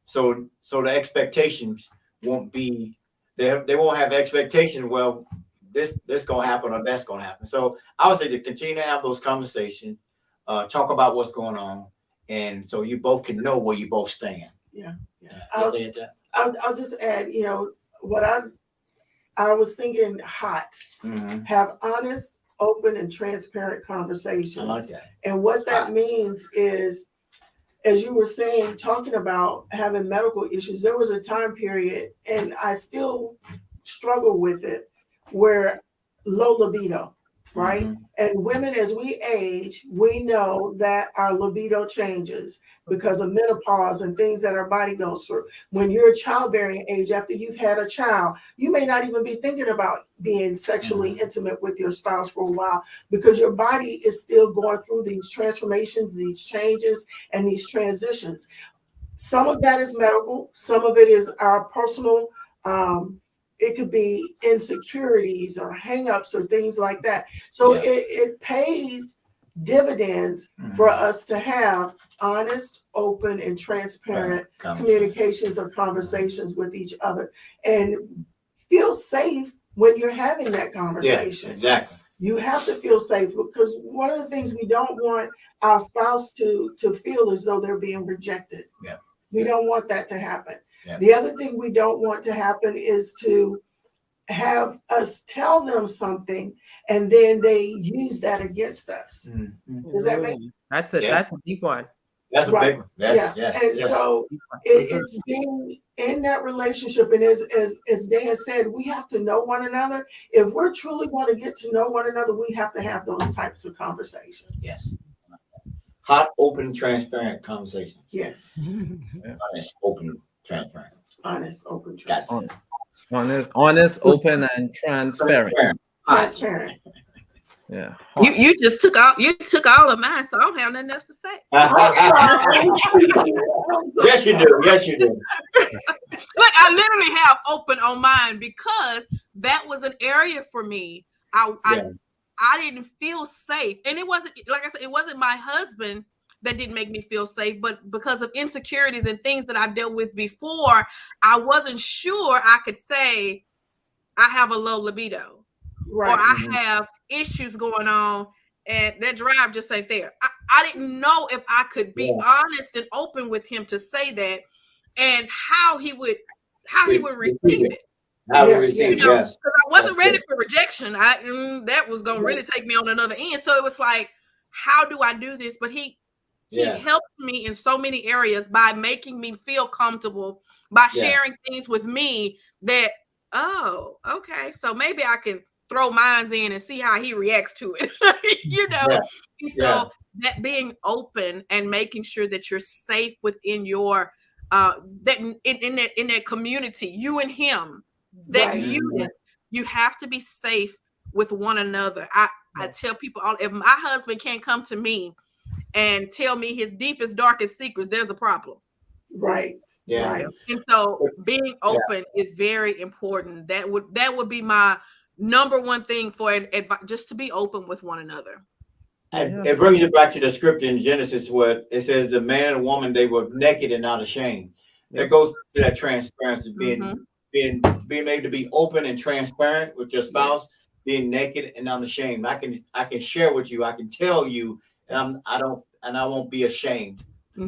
So the expectations won't be, they won't have expectations. Well, this gonna happen or that's gonna happen. So I would say to continue to have those conversations, talk about what's going on, and so you both can know where you both stand. Yeah. I'll just add, what I was thinking hot. Have honest, open, and transparent conversations. I like that. And what that means is, as you were saying, talking about having medical issues, there was a time period, and I still struggle with it, where low libido, right? And women, as we age, we know that our libido changes because of menopause and things that our body goes through. When you're a childbearing age, after you've had a child, you may not even be thinking about being sexually intimate with your spouse for a while, because your body is still going through these transformations, these changes, and these transitions. Some of that is medical, some of it is our personal, it could be insecurities or hangups or things like that. So it pays dividends for us to have honest, open, and transparent communications or conversations with each other, and feel safe when you're having that conversation. Yeah, exactly. You have to feel safe, because one of the things we don't want our spouse to feel as though they're being rejected. Yeah. We don't want that to happen. Yeah. The other thing we don't want to happen is to have us tell them something and then they use that against us. Does that make sense? That's a deep one. That's Right. a big one. Yes. And so it's being in that relationship. And as Dan said, we have to know one another. If we're truly going to get to know one another, we have to have those types of conversations. Yes. Hot, open, transparent conversations. Yes. Honest, open, transparent. Honest, open, transparent. Honest, open, and transparent. Transparent. Yeah. You took all of mine, so I don't have nothing else to say. Yes, you do. Yes, you do. Look, I literally have open on mine, because that was an area for me. I didn't feel safe, and it wasn't, like I said, it wasn't my husband that didn't make me feel safe, but because of insecurities and things that I dealt with before, I wasn't sure I could say I have a low libido, right. or I have issues going on and that drive just ain't there. I didn't know if I could be honest and open with him to say that, and how he would receive it. How we receive, You know, yes. because I wasn't ready for rejection. That was gonna really take me on another end. So it was like, how do I do this? But he helped me in so many areas by making me feel comfortable, by sharing things with me that, oh, okay, so maybe I can throw mines in and see how he reacts to it. You know, so that being open and making sure that you're safe within your that in that community, you and him, that you have to be safe with one another. I tell people, if my husband can't come to me and tell me his deepest, darkest secrets, there's a problem. Right. Yeah. Right. And so being open is very important. That would be my number one thing for advice, just to be open with one another. And it brings you back to the scripture in Genesis where it says the man and woman, they were naked and not ashamed. That goes to that transparency, being able to be open and transparent with your spouse, being naked and unashamed. I can share with you, I can tell you, and I won't be ashamed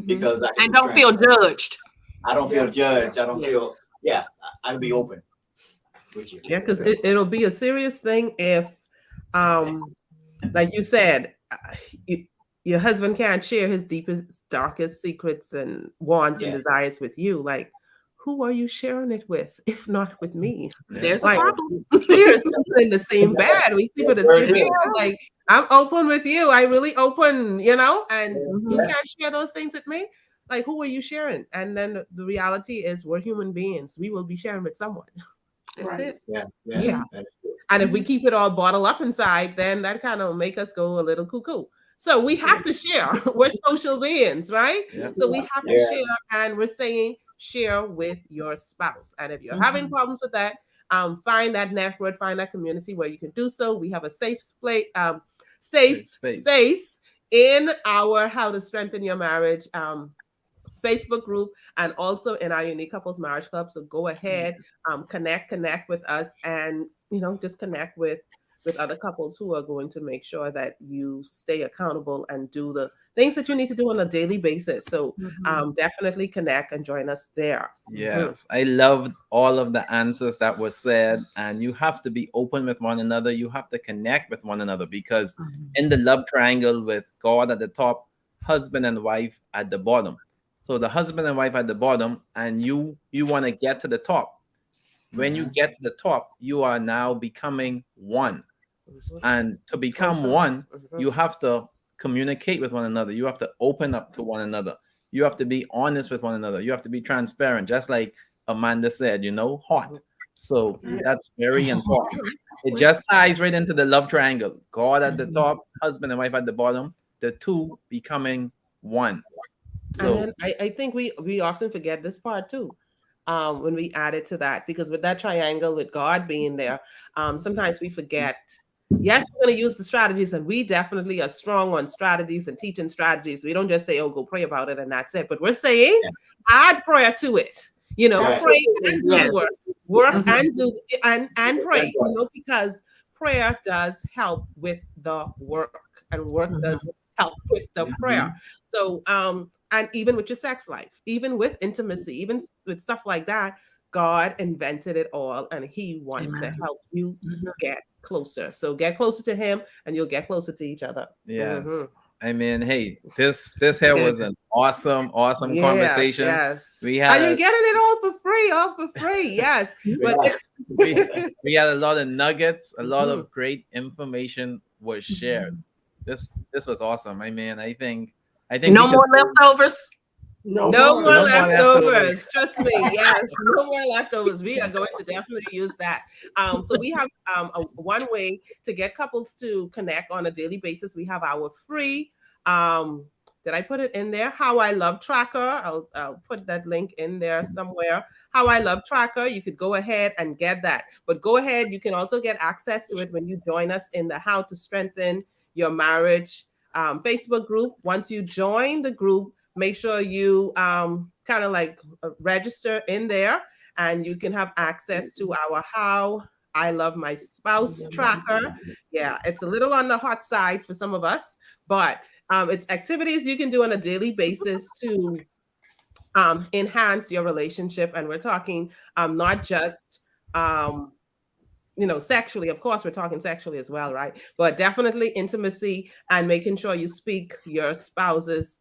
because I don't feel judged. I don't feel judged. I don't feel I can be open with you. Yeah, because it'll be a serious thing if like you said, your husband can't share his deepest, darkest secrets and wants and desires with you. Like, who are you sharing it with, if not with me? There's a problem. We're sleeping in the same bed. We sleep in the same bed. Like, I'm open with you. I really open, you know, and you can't share those things with me. Like, who are you sharing? And then the reality is we're human beings. We will be sharing with someone. That's it. Yeah. And if we keep it all bottled up inside, then that kind of make us go a little cuckoo. So we have to share. We're social beings, right? So we have to share, and we're saying share with your spouse. And if you're having problems with that, find that network, find that community where you can do so. We have a safe space in our How to Strengthen Your Marriage Facebook group, and also in our Unique Couples Marriage Club. So go ahead, connect with us, and just connect with other couples who are going to make sure that you stay accountable and do the things that you need to do on a daily basis. So definitely connect and join us there. Yes, I loved all of the answers that were said, and you have to be open with one another. You have to connect with one another, because in the love triangle with God at the top, husband and wife at the bottom. So the husband and wife at the bottom, and you want to get to the top. When you get to the top, you are now becoming one. And to become one, you have to communicate with one another. You have to open up to one another. You have to be honest with one another. You have to be transparent, just like Amanda said, hot. So that's very important. It just ties right into the love triangle. God at the top, husband and wife at the bottom, the two becoming one. So, and then I think we often forget this part too. When we add it to that, because with that triangle, with God being there, sometimes we forget. Yes, we're going to use the strategies, and we definitely are strong on strategies and teaching strategies. We don't just say, "Oh, go pray about it," and that's it. But we're saying, add prayer to it. Pray and do work and do and pray. Because prayer does help with the work, and work does help with the prayer. So, and even with your sex life, even with intimacy, even with stuff like that, God invented it all, and He wants to help you get closer. So get closer to Him, and you'll get closer to each other. Yes. I mean, hey, this here was an awesome conversation. Yes. We had, and you're getting it all for free. Yes. But we had a lot of nuggets, a lot of great information was shared. This was awesome. I mean, I think no more leftovers. No more leftovers. Trust me. Yes, no more leftovers. We are going to definitely use that. So we have one way to get couples to connect on a daily basis. We have our free. Did I put it in there? How I Love Tracker. I'll put that link in there somewhere. How I Love Tracker. You could go ahead and get that. But go ahead. You can also get access to it when you join us in the How to Strengthen Your Marriage Facebook group. Once you join the group, make sure you kind of like register in there, and you can have access to our How I Love My Spouse tracker. Yeah, it's a little on the hot side for some of us, but it's activities you can do on a daily basis to enhance your relationship. And we're talking not just sexually. Of course, we're talking sexually as well, right? But definitely intimacy and making sure you speak your spouse's,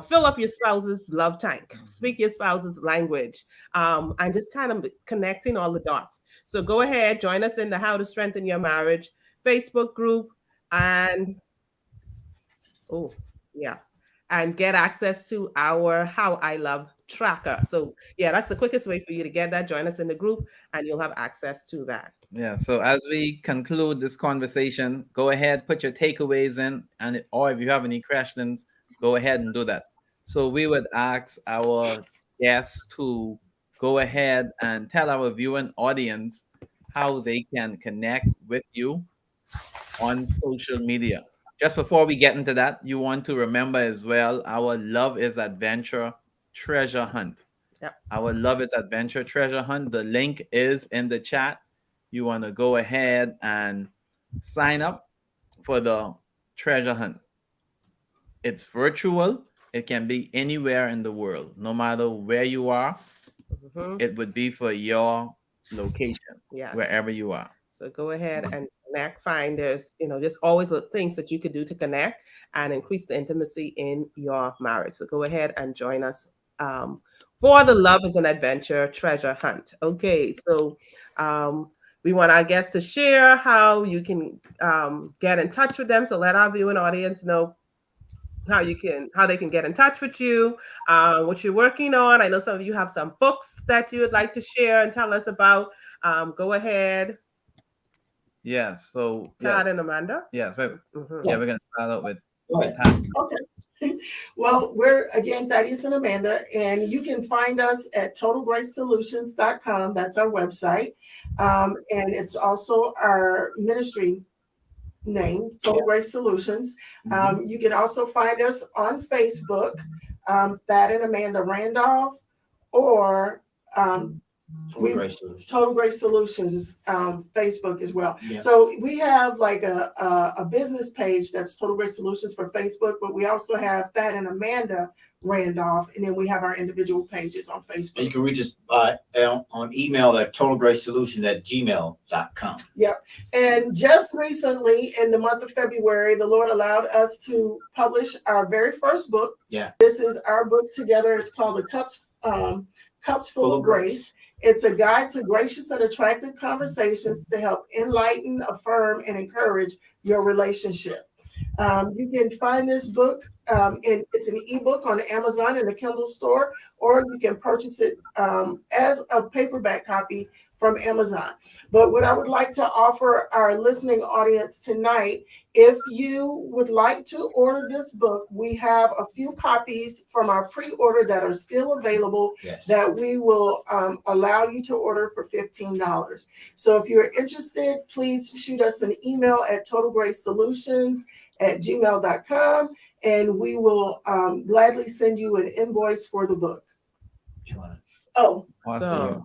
fill up your spouse's love tank, speak your spouse's language, and just kind of connecting all the dots. So go ahead, join us in the How to Strengthen Your Marriage Facebook group, and and get access to our How I Love tracker. So yeah, that's the quickest way for you to get that. Join us in the group and you'll have access to that. Yeah. So as we conclude this conversation, go ahead, put your takeaways in, or if you have any questions, go ahead and do that. So we would ask our guests to go ahead and tell our viewing audience how they can connect with you on social media. Just before we get into that, you want to remember as well our Love is Adventure treasure hunt. Yep. Our Love is Adventure treasure hunt. The link is in the chat. You want to go ahead and sign up for the treasure hunt. It's virtual. It can be anywhere in the world, no matter where you are. It would be for your location, wherever you are. So go ahead and connect. Find there's just always things that you could do to connect and increase the intimacy in your marriage. So go ahead and join us for the Love is an Adventure treasure hunt. Okay, so we want our guests to share how you can get in touch with them. So let our viewing audience know how they can get in touch with you, what you're working on. I know some of you have some books that you would like to share and tell us about. Go ahead. Yes. So Todd and Amanda. Yes. Yeah, we're gonna start out with. Okay. Well, we're again Thaddeus and Amanda, and you can find us at totalgracesolutions.com. That's our website. And it's also our ministry name, Total Grace Solutions. You can also find us on Facebook, Thad and Amanda Randolph, or Total Grace Solutions Facebook as well. Yeah. So we have like a business page that's Total Grace Solutions for Facebook, but we also have Thad and Amanda Randolph, and then we have our individual pages on Facebook. And you can reach us on email at totalgracesolutions@gmail.com. Yep. And just recently, in the month of February, the Lord allowed us to publish our very first book. Yeah. This is our book together. It's called The Cups Full of Grace. It's a guide to gracious and attractive conversations to help enlighten, affirm, and encourage your relationship. You can find this book, it's an ebook on Amazon in the Kindle store, or you can purchase it as a paperback copy from Amazon. But what I would like to offer our listening audience tonight, if you would like to order this book, we have a few copies from our pre-order that are still available. Yes. That we will allow you to order for $15. So if you're interested, please shoot us an email at totalgracesolutions@gmail.com, and we will gladly send you an invoice for the book. Oh, awesome.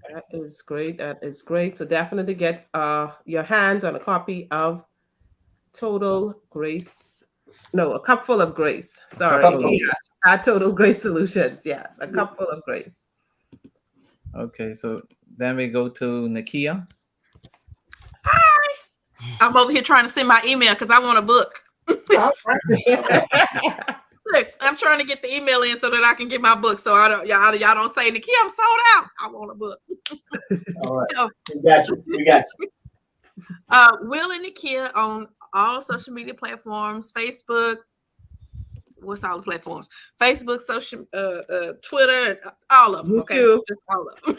That is great. That is great. So definitely get your hands on a copy of Total Grace. No, A Cup Full of Grace. Sorry. Yes, at Total Grace Solutions. Yes, A Cup Full of Grace. Okay, so then we go to Nakia. Hi. I'm over here trying to send my email because I want a book. Look, I'm trying to get the email in so that I can get my book. So y'all don't say, Nakia, I'm sold out. I want a book. All right. So, we got you. Will and Nakia on all social media platforms, Facebook. What's all the platforms? Facebook, social, Twitter, all of them. Okay, just all of them.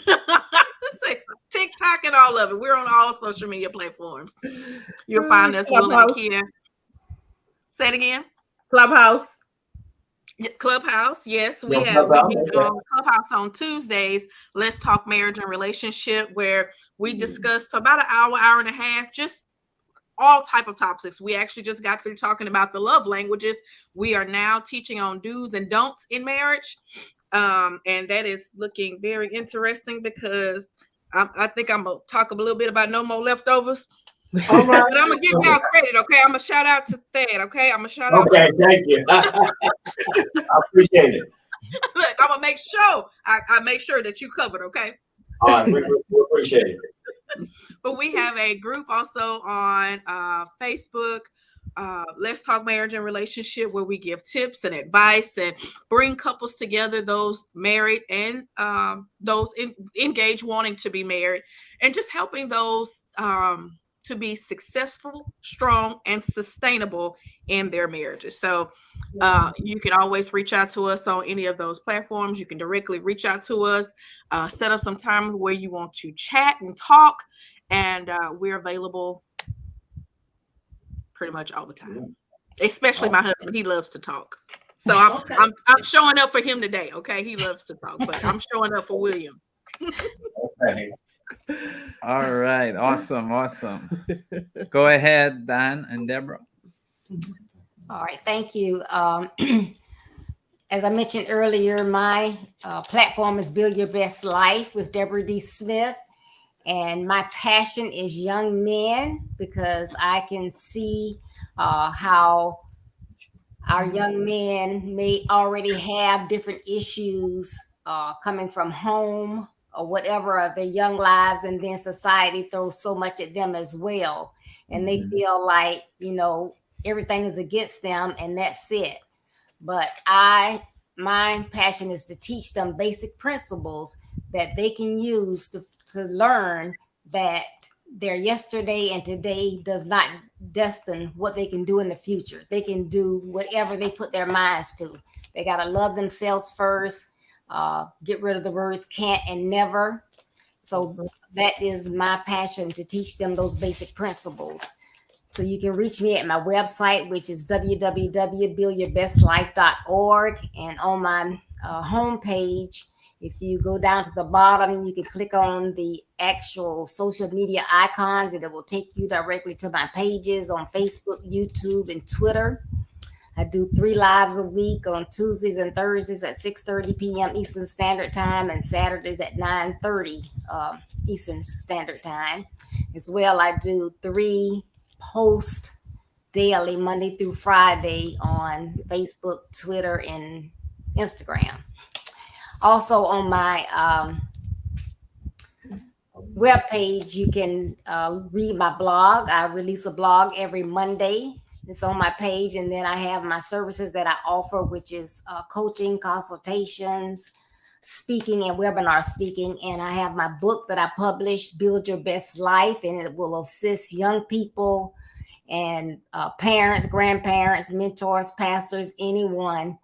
TikTok and all of it. We're on all social media platforms. You'll find us, Will and Nakia. Say it again. Clubhouse. Clubhouse, yes, we have Clubhouse on Tuesdays. Let's talk marriage and relationship, where we discuss for about an hour and a half, just all type of topics. We actually just got through talking about the love languages. We are now teaching on do's and don'ts in marriage. And that is looking very interesting because I think I'm gonna talk a little bit about no more leftovers. All right. But I'm gonna give y'all credit, okay? I'm gonna shout out to Thad, okay? I'm gonna shout out. Okay, thank you. I appreciate it. Look, I'm gonna make sure I make sure that you covered, okay? All right, we appreciate it. But we have a group also on Facebook, Let's Talk Marriage and Relationship, where we give tips and advice and bring couples together, those married and those engaged wanting to be married, and just helping those to be successful, strong, and sustainable in their marriages. So you can always reach out to us on any of those platforms. You can directly reach out to us, set up some time where you want to chat and talk, and we're available pretty much all the time. Especially my husband, he loves to talk. So I'm showing up for him today. Okay, he loves to talk, but I'm showing up for William. Okay. All right. Awesome. Go ahead, Dan and Deborah. All right, thank you. As I mentioned earlier, my platform is Build Your Best Life with Deborah D. Smith. And my passion is young men, because I can see how our young men may already have different issues coming from home or whatever of their young lives. And then society throws so much at them as well. And they feel like, everything is against them and that's it. But my passion is to teach them basic principles that they can use to learn that their yesterday and today does not destine what they can do in the future. They can do whatever they put their minds to. They got to love themselves first, get rid of the words can't and never. So that is my passion, to teach them those basic principles. So you can reach me at my website, which is www.buildyourbestlife.org. And on my homepage, if you go down to the bottom, you can click on the actual social media icons, and it will take you directly to my pages on Facebook, YouTube, and Twitter. I do 3 lives a week on Tuesdays and Thursdays at 6:30 p.m. Eastern Standard Time, and Saturdays at 9:30 Eastern Standard Time. As well, I do 3 posts daily, Monday through Friday, on Facebook, Twitter, and Instagram. Also on my webpage, you can read my blog. I release a blog every Monday. It's on my page. And then I have my services that I offer, which is coaching, consultations, speaking, and webinar speaking. And I have my book that I published, Build Your Best Life, and it will assist young people and parents, grandparents, mentors, pastors, anyone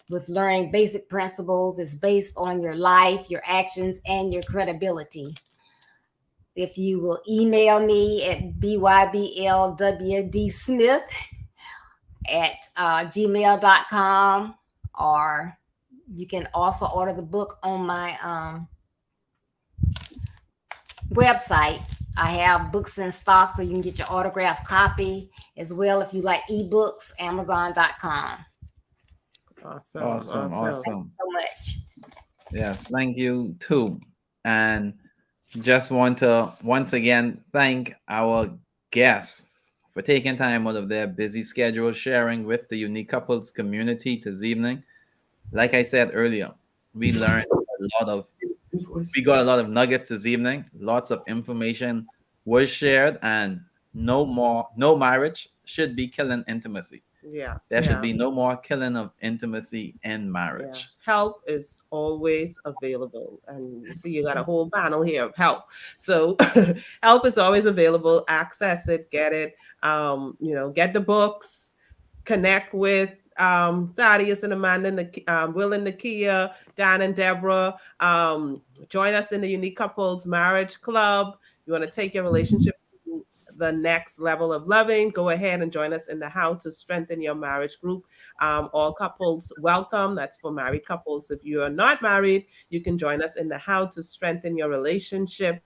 with learning basic principles. Is based on your life, your actions, and your credibility. If you will email me at byblwdsmith@gmail.com, or you can also order the book on my website. I have books in stock, so you can get your autographed copy as well. If you like ebooks, Amazon.com. Awesome. Thank you so much. Yes, thank you too. And just want to once again thank our guests for taking time out of their busy schedule, sharing with the Unique Couples community this evening. Like I said earlier, we got a lot of nuggets this evening. Lots of information was shared, and no marriage should be killing intimacy. There should be no more killing of intimacy in marriage. Help is always available. And you see, you got a whole panel here of help. So help is always available. Access it, get it. Get the books, connect with Thaddeus and Amanda, Will and Nakia, Dan and Deborah. Join us in the Unique Couples Marriage Club. You want to take your relationship to the next level of loving, go ahead and join us in the How to Strengthen Your Marriage group. All couples welcome. That's for married couples. If you are not married, you can join us in the How to Strengthen Your Relationship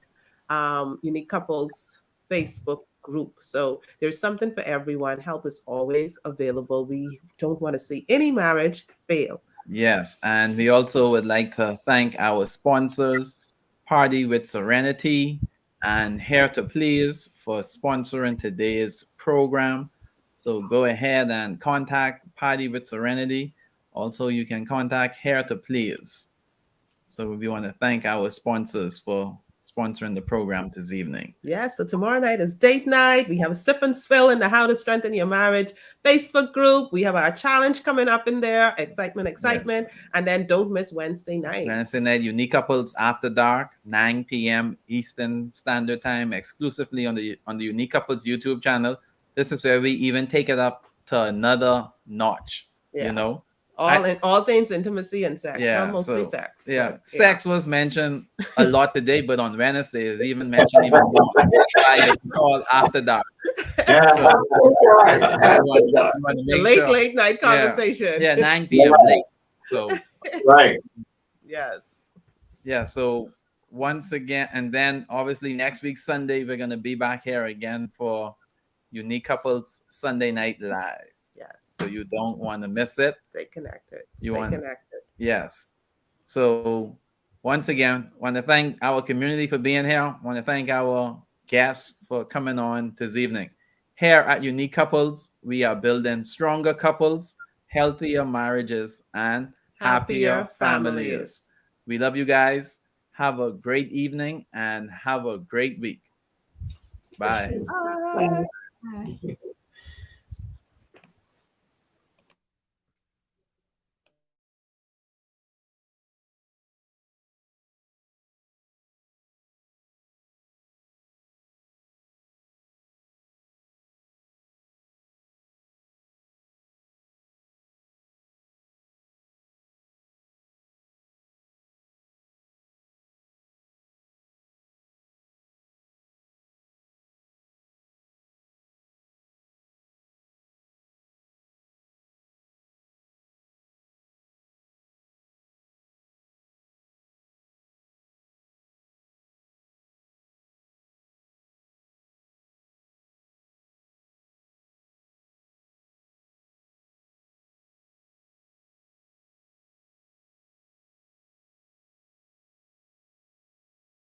Unique Couples Facebook group. So there's something for everyone. Help is always available. We don't want to see any marriage fail. Yes, and we also would like to thank our sponsors, Party with Serenity and Hair to Please, for sponsoring today's program. So go ahead and contact Party with Serenity. Also, you can contact Hair to Please. So we want to thank our sponsors for sponsoring the program this evening. Yeah, so tomorrow night is date night. We have a sip and spill in the How to Strengthen Your Marriage Facebook group. We have our challenge coming up in there. Excitement, excitement. Yes. And then don't miss Wednesday night. Wednesday night, Unique Couples After Dark, 9 p.m. Eastern Standard Time, exclusively on the Unique Couples YouTube channel. This is where we even take it up to another notch. Yeah. You know? All things intimacy and sex. Yeah, mostly sex. Yeah, but, sex was mentioned a lot today, but on Wednesday is even mentioned even more. That's why it's called After Dark. Yeah. Late night conversation. Yeah, 9 p.m. late. So right. Yes. Yeah. So once again, and then obviously next week Sunday we're gonna be back here again for Unique Couples Sunday Night Live. Yes. So you don't want to miss it. Stay connected. Connected. Yes. So once again, want to thank our community for being here. Want to thank our guests for coming on this evening. Here at Unique Couples, we are building stronger couples, healthier marriages, and happier families. We love you guys. Have a great evening and have a great week. Bye. Bye. Bye.